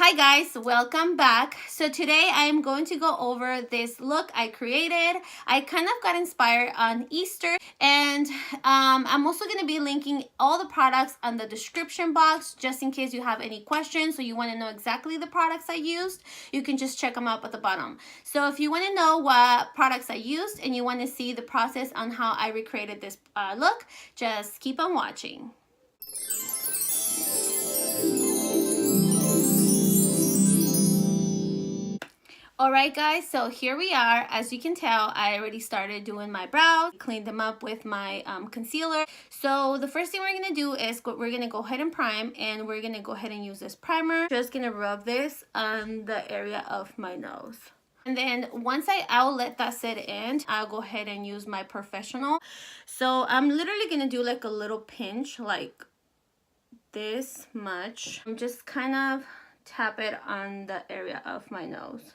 Hi guys, welcome back. So today I'm going to go over this look I created. I kind of got inspired on Easter, and I'm also going to be linking all the products on the description box just in case you have any questions or you want to know exactly the products I used. You can just check them up at the bottom. So if you want to know what products I used and you want to see the process on how I recreated this look, just keep on watching. Alright guys, so here we are. As you can tell, I already started doing my brows, cleaned them up with my concealer. So the first thing we're going to do is we're going to go ahead and prime, and we're going to go ahead and use this primer. Just going to rub this on the area of my nose. And then once I'll let that set in, I'll go ahead and use my professional. So I'm literally going to do like a little pinch, like this much. I'm just kind of tap it on the area of my nose.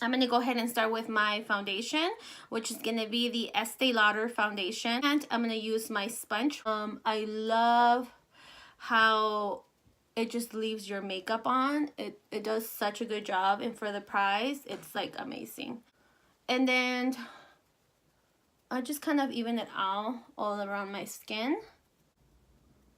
I'm going to go ahead and start with my foundation, which is going to be the Estee Lauder foundation. And I'm going to use my sponge. I love how it just leaves your makeup on. It does such a good job, and for the price, it's like amazing. And then I just kind of even it out all around my skin.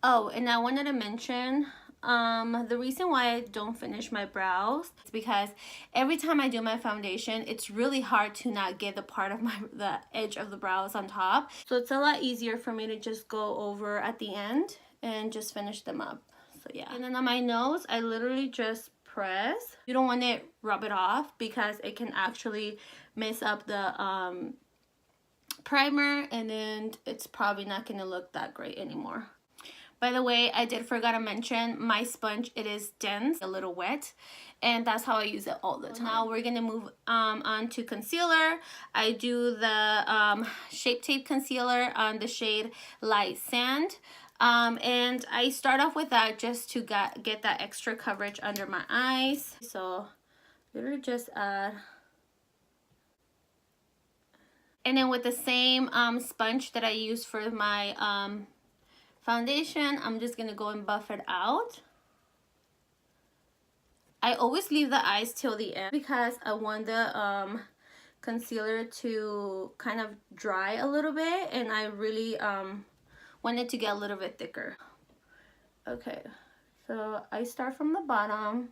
Oh, and I wanted to mention the reason why I don't finish my brows is because every time I do my foundation, it's really hard to not get the part of the edge of the brows on top. So it's a lot easier for me to just go over at the end and just finish them up. So yeah. And then on my nose, I literally just press. You don't want to rub it off because it can actually mess up the primer, and then it's probably not going to look that great anymore. By the way, I did forget to mention my sponge. It is dense, a little wet, and that's how I use it all the time. Now we're gonna move on to concealer. I do the Shape Tape concealer on the shade Light Sand, and I start off with that just to get that extra coverage under my eyes. So literally just add. And then with the same sponge that I use for my foundation, I'm just gonna go and buff it out. I always leave the eyes till the end because I want the concealer to kind of dry a little bit, and I really want it to get a little bit thicker. Okay, so I start from the bottom,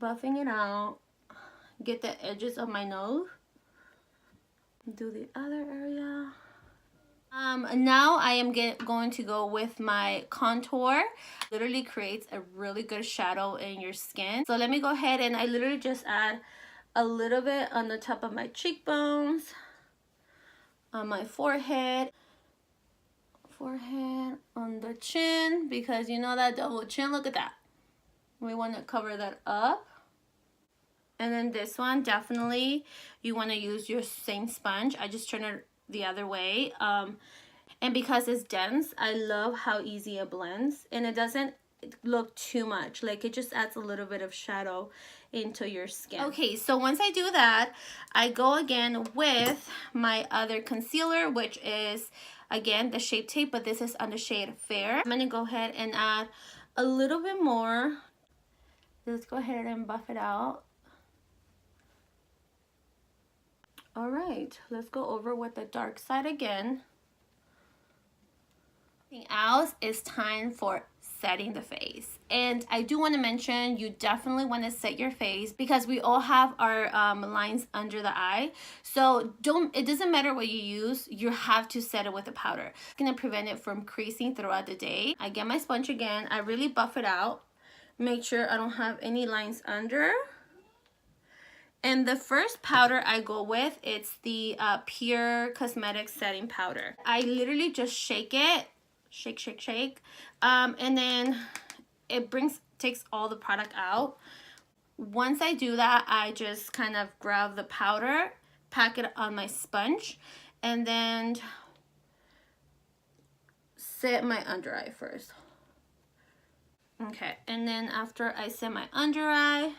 buffing it out, get the edges of my nose, do the other area. Now I am going to go with my contour. Literally creates a really good shadow in your skin. So let me go ahead and I literally just add a little bit on the top of my cheekbones, on my forehead, on the chin, because you know that double chin, look at that. We want to cover that up. And then this one, definitely you want to use your same sponge. I just turn it the other way, and because it's dense, I love how easy it blends, and it doesn't look too much, like it just adds a little bit of shadow into your skin. Okay, so once I do that, I go again with my other concealer, which is again the Shape Tape, but this is on the shade Fair. I'm gonna go ahead and add a little bit more. Let's go ahead and buff it out. All right, let's go over with the dark side again. Everything else is time for setting the face. And I do want to mention, you definitely want to set your face because we all have our lines under the eye. So it doesn't matter what you use, you have to set it with a powder. It's going to prevent it from creasing throughout the day. I get my sponge again, I really buff it out, make sure I don't have any lines under. And the first powder I go with, it's the Pure Cosmetics Setting Powder. I literally just shake it, shake, and then it takes all the product out. Once I do that, I just kind of grab the powder, pack it on my sponge, and then set my under eye first. Okay, and then after I set my under eye,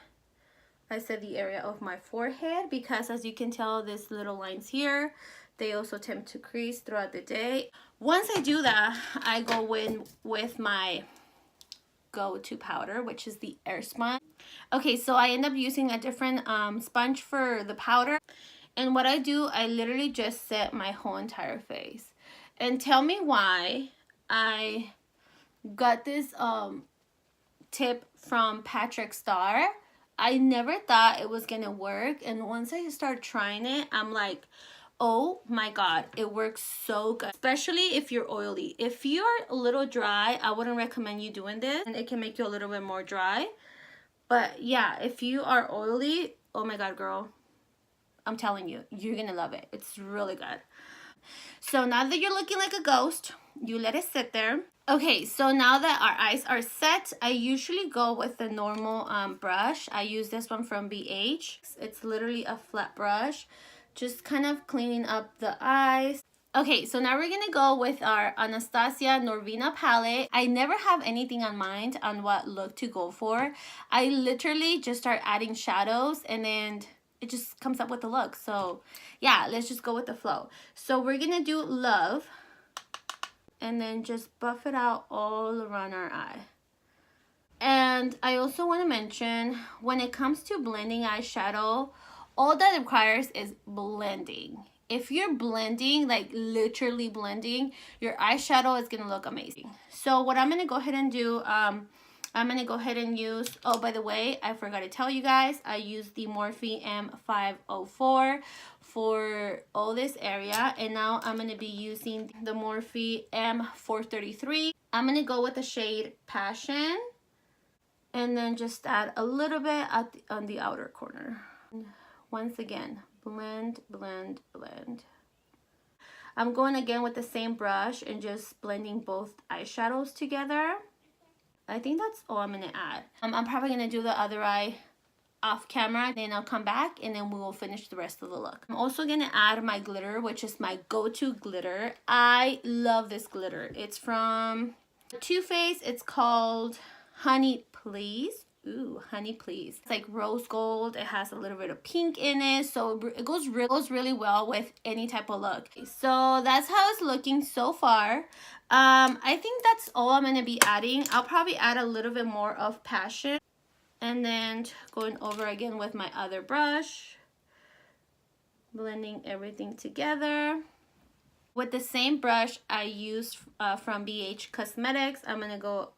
I set the area of my forehead because as you can tell, these little lines here, they also tend to crease throughout the day. Once I do that, I go in with my go-to powder, which is the Airspun. Okay, so I end up using a different sponge for the powder. And what I do, I literally just set my whole entire face. And tell me why I got this tip from Patrick Starr. I never thought it was gonna work, and once I start trying it, I'm like, oh my god, it works so good, especially if you're oily. If you're a little dry, I wouldn't recommend you doing this, and it can make you a little bit more dry. But yeah, if you are oily, oh my god, girl, I'm telling you, you're gonna love it. It's really good. So now that you're looking like a ghost, you let it sit there. Okay, so now that our eyes are set, I usually go with the normal brush. I use this one from BH. It's literally a flat brush, just kind of cleaning up the eyes. Okay, so now we're gonna go with our Anastasia Norvina palette. I never have anything on mind on what look to go for. I literally just start adding shadows and then it just comes up with the look. So yeah, let's just go with the flow. So we're gonna do Love and then just buff it out all around our eye. And I also want to mention, when it comes to blending eyeshadow, all that it requires is blending. If you're blending, like literally blending, your eyeshadow is gonna look amazing. So what I'm gonna go ahead and do, I'm gonna go ahead and use, oh, by the way, I forgot to tell you guys, I use the Morphe M504 for all this area. And now I'm gonna be using the Morphe M433. I'm gonna go with the shade Passion. And then just add a little bit on the outer corner. Once again, blend, blend, blend. I'm going again with the same brush and just blending both eyeshadows together. I think that's all I'm gonna add. I'm probably gonna do the other eye off camera, then I'll come back and then we will finish the rest of the look. I'm also gonna add my glitter, which is my go-to glitter. I love this glitter. It's from Too Faced. It's called Honey Please. Ooh, Honey Please. It's like rose gold. It has a little bit of pink in it, so it goes really well with any type of look. So that's how it's looking so far. I think that's all I'm gonna be adding. I'll probably add a little bit more of Passion, and then going over again with my other brush, blending everything together. With the same brush I used from BH Cosmetics, I'm gonna go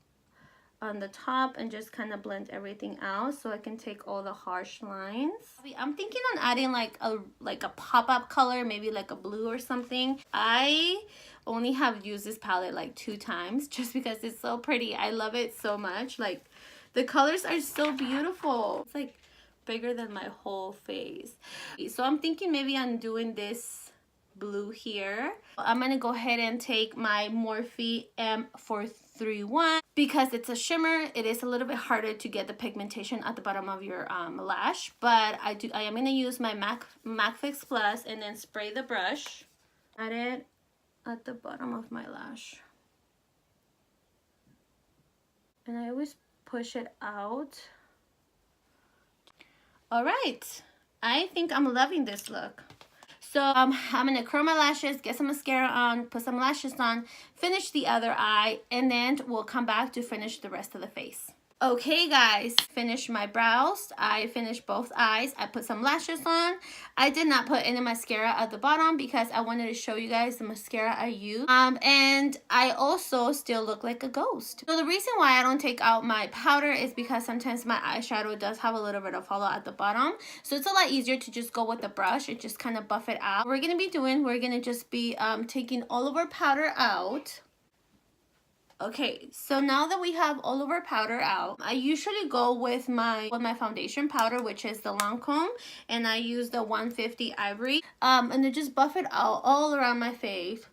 on the top and just kind of blend everything out so I can take all the harsh lines. I'm thinking on adding like a pop-up color, maybe like a blue or something. I only have used this palette like 2 times just because it's so pretty. I love it so much. Like, the colors are so beautiful. It's like bigger than my whole face. So I'm thinking maybe I'm doing this blue here. I'm gonna go ahead and take my Morphe M431 because it's a shimmer. It is a little bit harder to get the pigmentation at the bottom of your lash, but I am gonna use my MAC Fix Plus and then spray the brush, add it at the bottom of my lash, and I always push it out. All right, I think I'm loving this look. So I'm gonna curl my lashes, get some mascara on, put some lashes on, finish the other eye, and then we'll come back to finish the rest of the face. Okay guys, finished my brows. I finished both eyes. I put some lashes on. I did not put any mascara at the bottom because I wanted to show you guys the mascara I use. And I also still look like a ghost. So the reason why I don't take out my powder is because sometimes my eyeshadow does have a little bit of fallout at the bottom. So it's a lot easier to just go with the brush and just kind of buff it out. What we're gonna just be taking all of our powder out. Okay, so now that we have all of our powder out, I usually go with my foundation powder, which is the Lancome, and I use the 150 Ivory, and then just buff it out all around my face,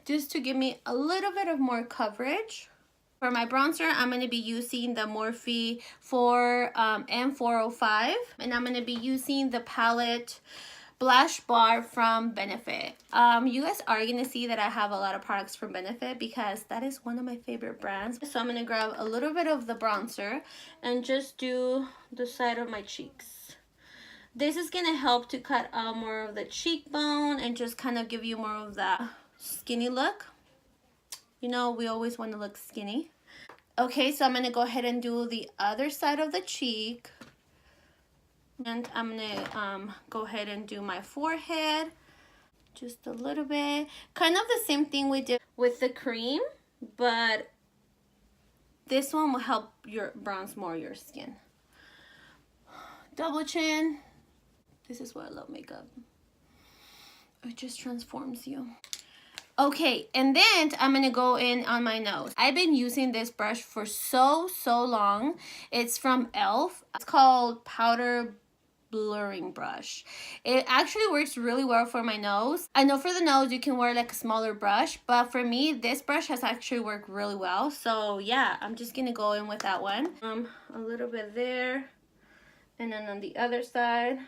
just to give me a little bit of more coverage. For my bronzer, I'm going to be using the Morphe M405, and I'm going to be using the palette Blush Bar from Benefit. You guys are going to see that I have a lot of products from Benefit because that is one of my favorite brands. So I'm going to grab a little bit of the bronzer and just do the side of my cheeks. This is going to help to cut out more of the cheekbone and just kind of give you more of that skinny look. You know, we always want to look skinny. Okay, so I'm going to go ahead and do the other side of the cheek. And I'm going to go ahead and do my forehead. Just a little bit. Kind of the same thing we did with the cream, but this one will help your bronze more your skin. Double chin. This is why I love makeup. It just transforms you. Okay, and then I'm gonna go in on my nose. I've been using this brush for so long. It's from e.l.f. It's called Powder Blurring Brush. It actually works really well for my nose. I know for the nose you can wear like a smaller brush, but for me this brush has actually worked really well. So yeah, I'm just gonna go in with that one. A little bit there, and then on the other side.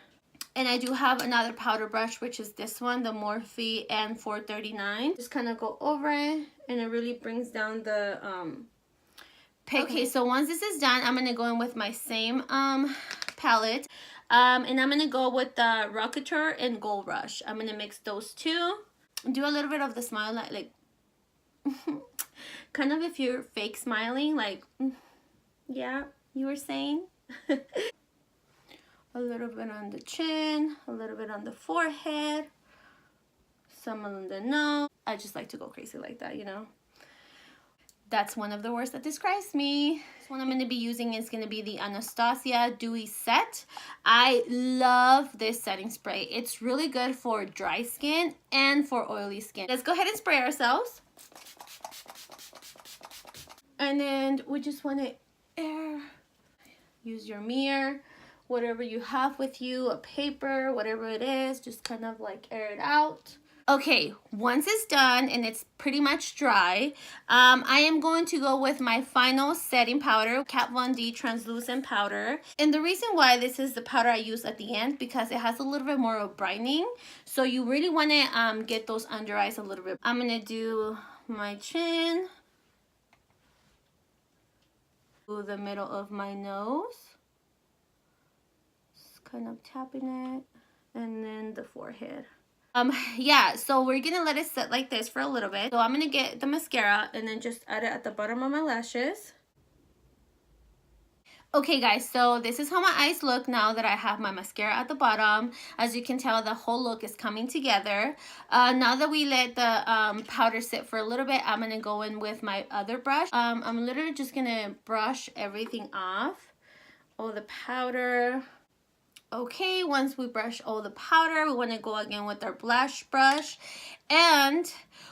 And I do have another powder brush, which is this one, the Morphe N439. Just kind of go over it, and it really brings down the pigment. Okay, so once this is done, I'm going to go in with my same palette. And I'm going to go with the Rocketeur and Gold Rush. I'm going to mix those two. Do a little bit of the smile, like kind of if you're fake smiling, like, yeah, you were saying. A little bit on the chin, a little bit on the forehead, some on the nose. I just like to go crazy like that, you know. That's one of the words that describes me. This one I'm going to be using is going to be the Anastasia Dewy Set. I love this setting spray. It's really good for dry skin and for oily skin. Let's go ahead and spray ourselves. And then we just want to use your mirror. Whatever you have with you, a paper, whatever it is, just kind of like air it out. Okay, once it's done and it's pretty much dry, I am going to go with my final setting powder, Kat Von D Translucent Powder. And the reason why this is the powder I use at the end, because it has a little bit more of brightening. So you really want to get those under eyes a little bit. I'm going to do my chin, do the middle of my nose. Kind of tapping it, and then the forehead. Yeah, so we're gonna let it sit like this for a little bit. So I'm gonna get the mascara and then just add it at the bottom of my lashes. Okay guys, so this is how my eyes look now that I have my mascara at the bottom. As you can tell, the whole look is coming together. Now that we let the powder sit for a little bit, I'm gonna go in with my other brush. I'm literally just gonna brush everything off, all the powder. Okay, once we brush all the powder, we want to go again with our blush brush, and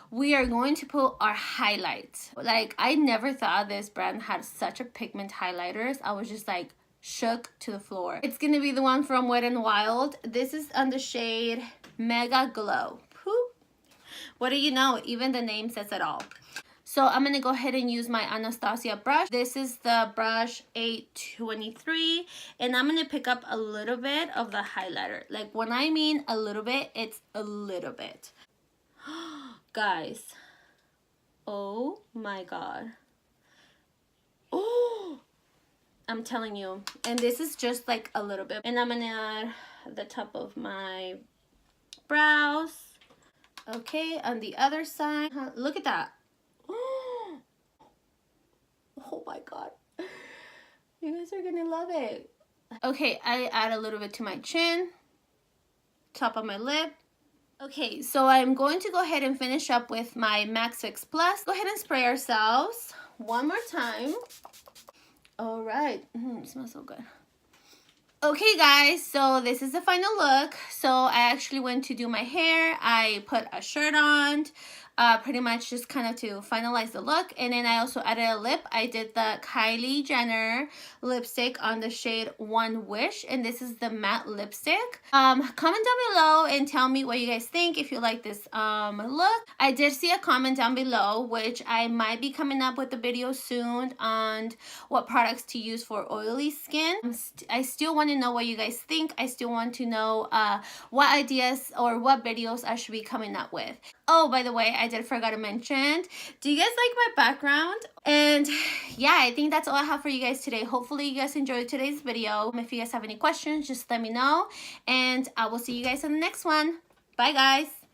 we are going to put our highlights. Like, I never thought this brand had such a pigment highlighters. I was just like shook to the floor. It's gonna be the one from Wet n Wild. This is on the shade MegaGLO. What do you know? Even the name says it all. So I'm going to go ahead and use my Anastasia brush. This is the brush 823. And I'm going to pick up a little bit of the highlighter. Like, when I mean a little bit, it's a little bit. Guys. Oh my God. Oh, I'm telling you. And this is just like a little bit. And I'm going to add the top of my brows. Okay, on the other side. Look at that. Oh my God, you guys are gonna love it. Okay, I add a little bit to my chin, top of my lip. Okay, so I'm going to go ahead and finish up with my Max Fix Plus. Go ahead and spray ourselves one more time. All right, it smells so good. Okay guys, so this is the final look. So I actually went to do my hair. I put a shirt on, pretty much just kind of to finalize the look. And then I also added a lip. I did the Kylie Jenner lipstick on the shade One Wish, and this is the matte lipstick. Comment down below and tell me what you guys think, if you like this look. I did see a comment down below, which I might be coming up with a video soon on what products to use for oily skin. I still want to know what you guys think. I still want to know what ideas or what videos I should be coming up with. Oh, by the way, I did forget to mention, do you guys like my background? And yeah, I think that's all I have for you guys today. Hopefully you guys enjoyed today's video. If you guys have any questions, just let me know, and I will see you guys in the next one. Bye guys.